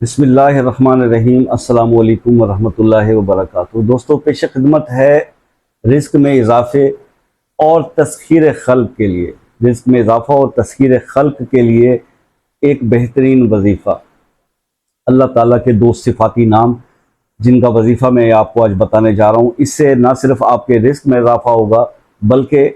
बिस्मिल्लाहिर्रहमानिर्रहीम। अस्सलाम वालेकुम वरहमतुल्लाहि वबरकातुहू। दोस्तों, पेश खिदमत है रिस्क में इजाफे और तस्खीर खल्क के लिए। रिस्क में इजाफा और तस्खीर खल्क के लिए एक बेहतरीन वजीफ़ा, अल्लाह ताला के दो सिफाती नाम जिनका वजीफ़ा मैं आपको आज बताने जा रहा हूँ। इससे ना सिर्फ आपके रिस्क में इजाफा होगा बल्कि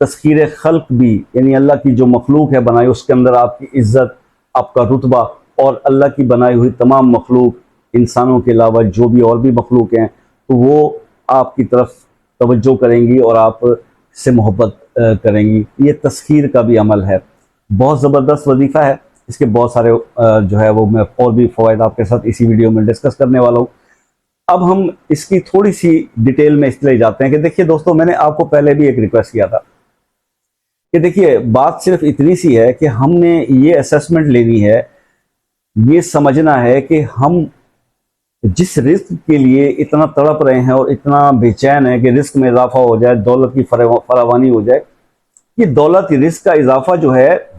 तस्खीर खल्क भी, यानी अल्लाह की जो मखलूक है बनाई, उसके अंदर आपकी इज़्ज़त, आपका रुतबा और अल्लाह की बनाई हुई तमाम मखलूक, इंसानों के अलावा जो भी और भी मखलूक हैं, तो वो आपकी तरफ तवज्जो करेंगी और आप से मोहब्बत करेंगी। ये तस्खीर का भी अमल है, बहुत ज़बरदस्त वजीफ़ा है। इसके बहुत सारे जो है वो मैं और भी फ़वाइद आपके साथ इसी वीडियो में डिस्कस करने वाला हूँ। अब हम इसकी थोड़ी सी डिटेल में इसलिए जाते हैं कि देखिए दोस्तों, मैंने आपको पहले भी एक रिक्वेस्ट किया था कि देखिए बात सिर्फ इतनी सी है कि हमने ये असेसमेंट लेनी है, ये समझना है कि हम जिस रिस्क के लिए इतना तड़प रहे हैं और इतना बेचैन है कि रिस्क में इजाफा हो जाए, दौलत की फरावानी हो जाए, ये दौलत रिस्क का इजाफा जो है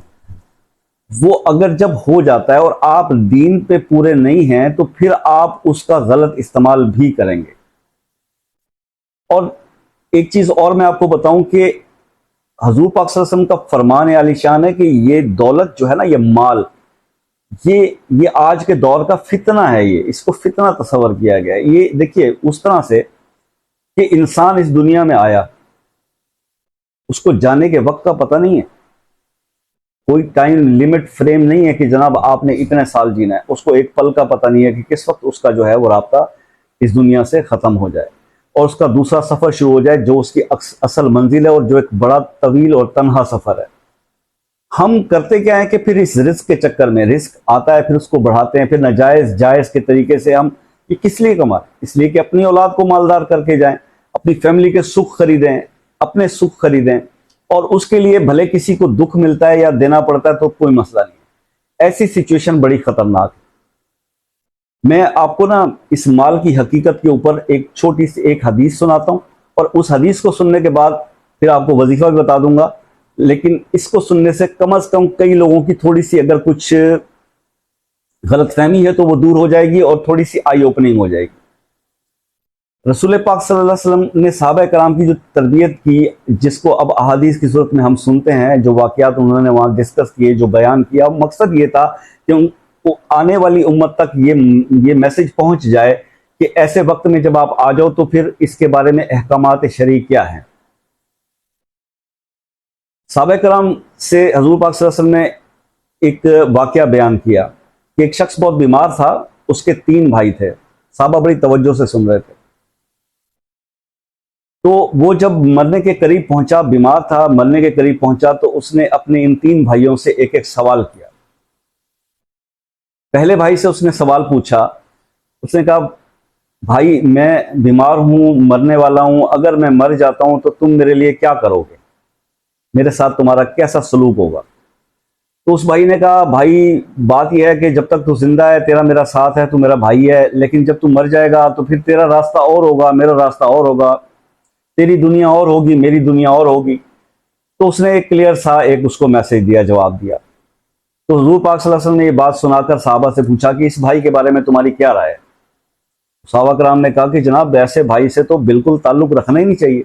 वो अगर जब हो जाता है और आप दीन पे पूरे नहीं हैं तो फिर आप उसका गलत इस्तेमाल भी करेंगे। और एक चीज और मैं आपको बताऊं कि हजूर पाक सल्लल्लाहु अलैहि वसल्लम का फरमान आलीशान है कि ये दौलत जो है ना, ये माल, ये आज के दौर का फितना है। ये इसको फितना तस्वर किया गया है। ये देखिए उस तरह से कि इंसान इस दुनिया में आया, उसको जाने के वक्त का पता नहीं है, कोई टाइम लिमिट फ्रेम नहीं है कि जनाब आपने इतने साल जीना है। उसको एक पल का पता नहीं है कि किस वक्त उसका जो है वो राब्ता इस दुनिया से ख़त्म हो जाए और उसका दूसरा सफ़र शुरू हो जाए, जो उसकी असल मंजिल है और जो एक बड़ा तवील और तनहा सफ़र है। हम करते क्या है कि फिर इस रिस्क के चक्कर में, रिस्क आता है फिर उसको बढ़ाते हैं, फिर नाजायज़ जायज़ के तरीके से हम ये किस लिए कमाएं? इसलिए कि अपनी औलाद को मालदार करके जाएं, अपनी फैमिली के सुख खरीदें, अपने सुख खरीदें, और उसके लिए भले किसी को दुख मिलता है या देना पड़ता है तो कोई मसला नहीं है। ऐसी सिचुएशन बड़ी खतरनाक है। मैं आपको ना इस माल की हकीकत के ऊपर एक छोटी सी एक हदीस सुनाता हूं और उस हदीस को सुनने के बाद फिर आपको वजीफा भी बता दूंगा। लेकिन इसको सुनने से कम कई लोगों की थोड़ी सी अगर कुछ गलतफहमी है तो वो दूर हो जाएगी और थोड़ी सी आई ओपनिंग हो जाएगी। रसूल पाक सल्लल्लाहु अलैहि वसल्लम ने सहाबा कराम की जो तरबियत की, जिसको अब अहादीस की सूरत में हम सुनते हैं, जो वाक़यात उन्होंने वहाँ डिस्कस किए, जो बयान किया, मकसद ये था कि उनको आने वाली उम्मत तक ये मैसेज पहुँच जाए कि ऐसे वक्त में जब आप आ जाओ तो फिर इसके बारे में अहकामात शरई क्या हैं। सहाबा कराम से हजूर पाक सल्लल्लाहु अलैहि वसल्लम ने एक वाक़या बयान किया कि एक शख्स बहुत बीमार था, उसके 3 भाई थे। साहबा बड़ी तवज्जो से सुन रहे थे। तो वो जब मरने के करीब पहुंचा, बीमार था, मरने के करीब पहुंचा, तो उसने अपने इन 3 भाइयों से एक एक सवाल किया। पहले भाई से उसने सवाल पूछा, उसने कहा, भाई मैं बीमार हूं, मरने वाला हूं, अगर मैं मर जाता हूं तो तुम मेरे लिए क्या करोगे, मेरे साथ तुम्हारा कैसा सलूक होगा? तो उस भाई ने कहा, भाई बात यह है कि जब तक तू जिंदा है तेरा मेरा साथ है, तू मेरा भाई है, लेकिन जब तू मर जाएगा तो फिर तेरा रास्ता और होगा, मेरा रास्ता और होगा, तेरी दुनिया और होगी, मेरी दुनिया और होगी। तो उसने एक क्लियर सा एक उसको मैसेज दिया, जवाब दिया। तो हुजूर पाक सल्लल्लाहु अलैहि वसल्लम ने ये बात सुनाकर साहबा से पूछा कि इस भाई के बारे में तुम्हारी क्या राय है? साहबा कराम ने कहा कि जनाब ऐसे भाई से तो बिल्कुल ताल्लुक रखना ही नहीं चाहिए।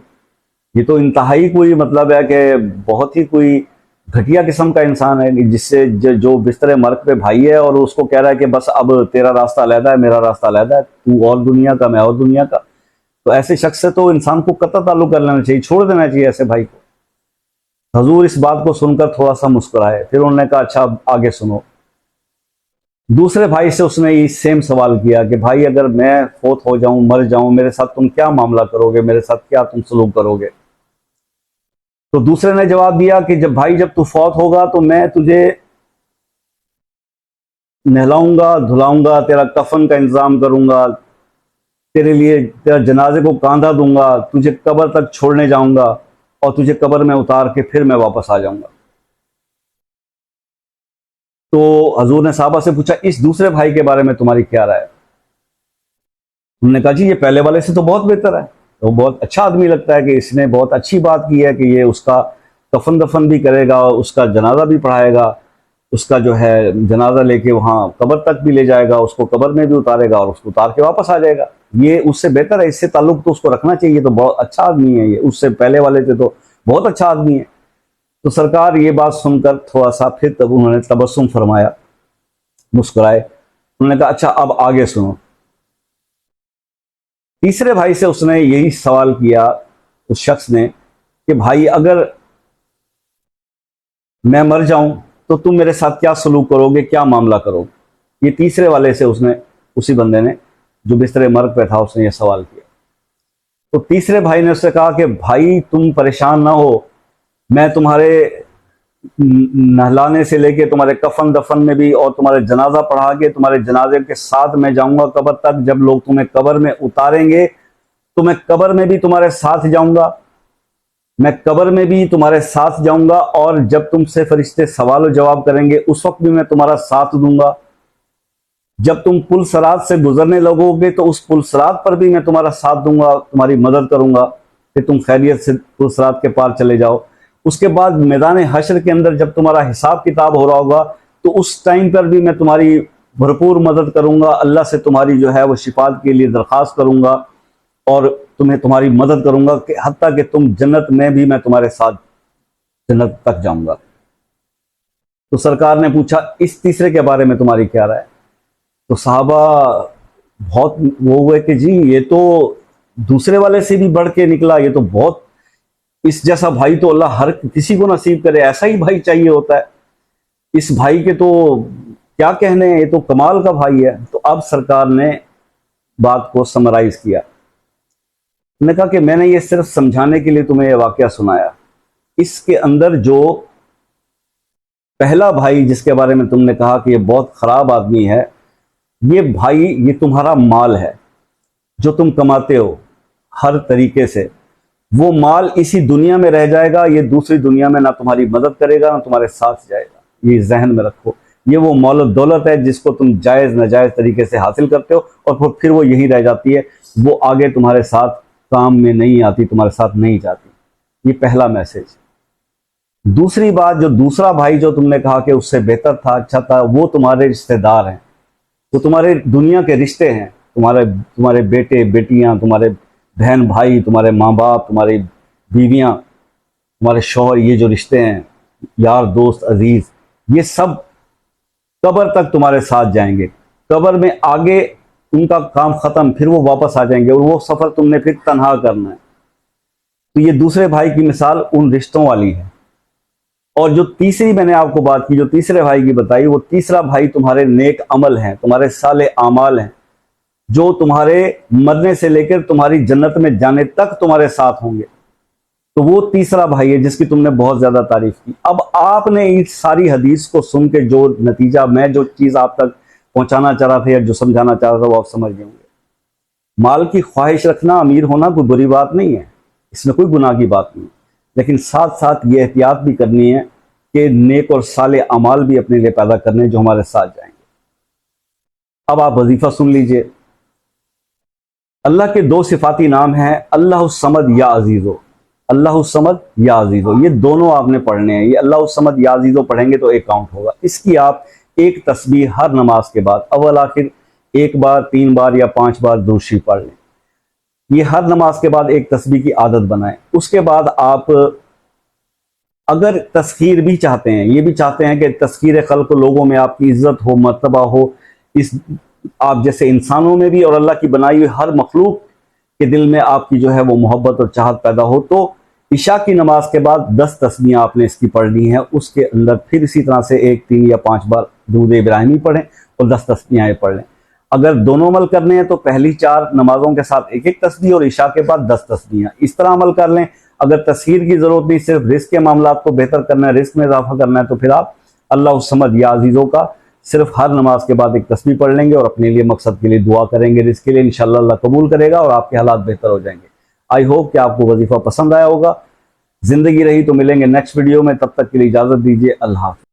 ये तो इंतहाई कोई मतलब है कि बहुत ही कोई घटिया किस्म का इंसान है, जिससे जो बिस्तर मर्ग पे भाई है और उसको कह रहा है कि बस अब तेरा रास्ता अलहदा है, मेरा रास्ता अलहदा है, तू और दुनिया का, मैं और दुनिया का। तो ऐसे शख्स से तो इंसान को कतई ताल्लुक कर लेना चाहिए, छोड़ देना चाहिए ऐसे भाई को। हजूर इस बात को सुनकर थोड़ा सा मुस्कुराए, फिर उन्होंने कहा, अच्छा अब आगे सुनो। दूसरे भाई से उसने ये सेम सवाल किया कि भाई अगर मैं फौत हो जाऊं, मर जाऊं, मेरे साथ तुम क्या मामला करोगे, मेरे साथ क्या तुम सलूक करोगे? तो दूसरे ने जवाब दिया कि जब भाई जब तू फौत होगा तो मैं तुझे नहलाऊंगा, धुलाऊंगा, तेरा कफन का इंतजाम करूंगा, तेरे लिए तेरा जनाजे को कांधा दूंगा, तुझे कब्र तक छोड़ने जाऊंगा और तुझे कब्र में उतार के फिर मैं वापस आ जाऊंगा। तो हजूर ने साहबा से पूछा, इस दूसरे भाई के बारे में तुम्हारी क्या राय है? उन्होंने कहा, जी ये पहले वाले से तो बहुत बेहतर है, तो बहुत अच्छा आदमी लगता है कि इसने बहुत अच्छी बात की है कि ये उसका कफन दफन भी करेगा, उसका जनाजा भी पढ़ाएगा, उसका जो है जनाजा लेके वहाँ कब्र तक भी ले जाएगा, उसको कब्र में भी उतारेगा और उसको उतार के वापस आ जाएगा। ये उससे बेहतर है, इससे ताल्लुक तो उसको रखना चाहिए। तो बहुत अच्छा आदमी है ये, उससे पहले वाले थे तो बहुत अच्छा आदमी है। तो सरकार ये बात सुनकर थोड़ा सा फिर तब उन्होंने तबस्सुम फरमाया, मुस्कुराए। उन्होंने कहा अच्छा अब आगे सुनो। तीसरे भाई से उसने यही सवाल किया उस शख्स ने कि भाई अगर मैं मर जाऊं तो तुम मेरे साथ क्या सलूक करोगे, क्या मामला करोगे। ये तीसरे वाले से उसने, उसी बंदे ने जो बिस्तरे मर्ग पे था, उसने ये सवाल किया। तो तीसरे भाई ने उससे कहा कि भाई तुम परेशान ना हो, मैं तुम्हारे नहलाने से लेके तुम्हारे कफन दफन में भी और तुम्हारे जनाजा पढ़ा के तुम्हारे जनाजे के साथ मैं जाऊंगा कब्र तक। जब लोग तुम्हें कब्र में उतारेंगे तो मैं कब्र में भी तुम्हारे साथ जाऊंगा, मैं कब्र में भी तुम्हारे साथ जाऊंगा। और जब तुमसे फरिश्ते सवाल और जवाब करेंगे उस वक्त भी मैं तुम्हारा साथ दूंगा। जब तुम पुल सरात से गुजरने लगोगे तो उस पुल सरात पर भी मैं तुम्हारा साथ दूंगा, तुम्हारी मदद करूंगा कि तुम खैरियत से पुल सरात के पार चले जाओ। उसके बाद मैदान हश्र के अंदर जब तुम्हारा हिसाब किताब हो रहा होगा तो उस टाइम पर भी मैं तुम्हारी भरपूर मदद करूंगा। अल्लाह से तुम्हारी जो है वो शिफात के लिए दरख्वास्त करूंगा और तुम्हें तुम्हारी मदद करूंगा कि हत्ता कि तुम जन्नत में भी मैं तुम्हारे साथ जन्नत तक जाऊंगा। तो सरकार ने पूछा इस तीसरे के बारे में तुम्हारी क्या राय। तो साहबा बहुत वो हुए कि जी ये तो दूसरे वाले से भी बढ़ के निकला, ये तो बहुत, इस जैसा भाई तो अल्लाह हर किसी को नसीब करे, ऐसा ही भाई चाहिए होता है। इस भाई के तो क्या कहने हैं, ये तो कमाल का भाई है। तो अब सरकार ने बात को समराइज किया। मैंने कहा कि मैंने ये सिर्फ समझाने के लिए तुम्हें यह वाकया सुनाया। इसके अंदर जो पहला भाई जिसके बारे में तुमने कहा कि ये बहुत खराब आदमी है, ये भाई ये तुम्हारा माल है जो तुम कमाते हो हर तरीके से, वो माल इसी दुनिया में रह जाएगा, ये दूसरी दुनिया में ना तुम्हारी मदद करेगा ना तुम्हारे साथ जाएगा। ये जहन में रखो, ये वो मौल दौलत है जिसको तुम जायज़ नाजायज़ तरीके से हासिल करते हो और फिर वो यहीं रह जाती है, वो आगे तुम्हारे साथ काम में नहीं आती, तुम्हारे साथ नहीं जाती। ये पहला मैसेज। दूसरी बात, जो दूसरा भाई जो तुमने कहा कि उससे बेहतर था, अच्छा था, वो तुम्हारे रिश्तेदार हैं, वो तुम्हारे दुनिया के रिश्ते हैं, तुम्हारे बेटे बेटियां, तुम्हारे बहन भाई, तुम्हारे माँ बाप, तुम्हारी बीवियां, तुम्हारे शौहर, ये जो रिश्ते हैं, यार दोस्त अजीज, ये सब कब्र तक तुम्हारे साथ जाएंगे। कब्र में आगे उनका काम खत्म, फिर वो वापस आ जाएंगे और वो सफर तुमने फिर तन्हा करना है। तो ये दूसरे भाई की मिसाल उन रिश्तों वाली है। और जो तीसरी मैंने आपको बात की, जो तीसरे भाई की बताई, वो तीसरा भाई तुम्हारे नेक अमल हैं, तुम्हारे साले आमाल हैं, जो तुम्हारे मरने से लेकर तुम्हारी जन्नत में जाने तक तुम्हारे साथ होंगे। तो वो तीसरा भाई है जिसकी तुमने बहुत ज्यादा तारीफ की। अब आपने इस सारी हदीस को सुन के जो नतीजा, मैं जो चीज आप तक पहुंचाना चाह रहा था या जो समझाना चाह रहा था, वो आप समझ गए होंगे। माल की ख्वाहिश रखना, अमीर होना कोई बुरी बात नहीं है, इसमें कोई गुनाह की बात नहीं, लेकिन साथ साथ ये एहतियात भी करनी है कि नेक और साले अमाल भी अपने लिए पैदा करने जो हमारे साथ जाएंगे। अब आप वजीफा सुन लीजिए। अल्लाह के दो सिफाती नाम हैं, अल्लाह समद या अजीज़ो, अल्लाह समद या अजीज़ो, ये दोनों आपने पढ़ने हैं। ये अल्लाह समद या अजीज़ो पढ़ेंगे तो एक काउंट होगा। इसकी आप एक तस्बीह हर नमाज के बाद अव्वल आखिर 1 बार, 3 बार या 5 बार दुरूद शरीफ पढ़ लें। ये हर नमाज के बाद एक तस्बीह की आदत बनाएं। उसके बाद आप अगर तस्खीर भी चाहते हैं, ये भी चाहते हैं कि तस्खीर खल्क, लोगों में आपकी इज्जत हो, मर्तबा हो, इस आप जैसे इंसानों में भी और अल्लाह की बनाई हुई हर मखलूक के दिल में आपकी जो है वो मोहब्बत और चाहत पैदा हो, तो इशा की नमाज के बाद 10 तस्बीहें आपने इसकी पढ़नी है। उसके अंदर फिर इसी तरह से 1, 3 या 5 बार दुरूद इब्राहिमी पढ़ें और 10 तस्बीहें पढ़ लें। अगर दोनों अमल करने हैं तो पहली 4 नमाजों के साथ 1-1 तस्बीह और इशा के बाद 10 तस्बीहें, इस तरह अमल कर लें। अगर तस्खीर की जरूरत नहीं, सिर्फ रिस्क के मामला को बेहतर करना है, रिस्क में इजाफा करना है, तो फिर आप अल्लाह समद या अजीज़ों का सिर्फ हर नमाज के बाद एक तस्बीह पढ़ लेंगे और अपने लिए मकसद के लिए दुआ करेंगे, रिस्क के लिए, इंशाअल्लाह अल्लाह कबूल करेगा और आपके हालात बेहतर हो जाएंगे। आई होप कि आपको वजीफा पसंद आया होगा। जिंदगी रही तो मिलेंगे नेक्स्ट वीडियो में, तब तक के लिए इजाजत दीजिए। अल्लाह हाफ़िज़।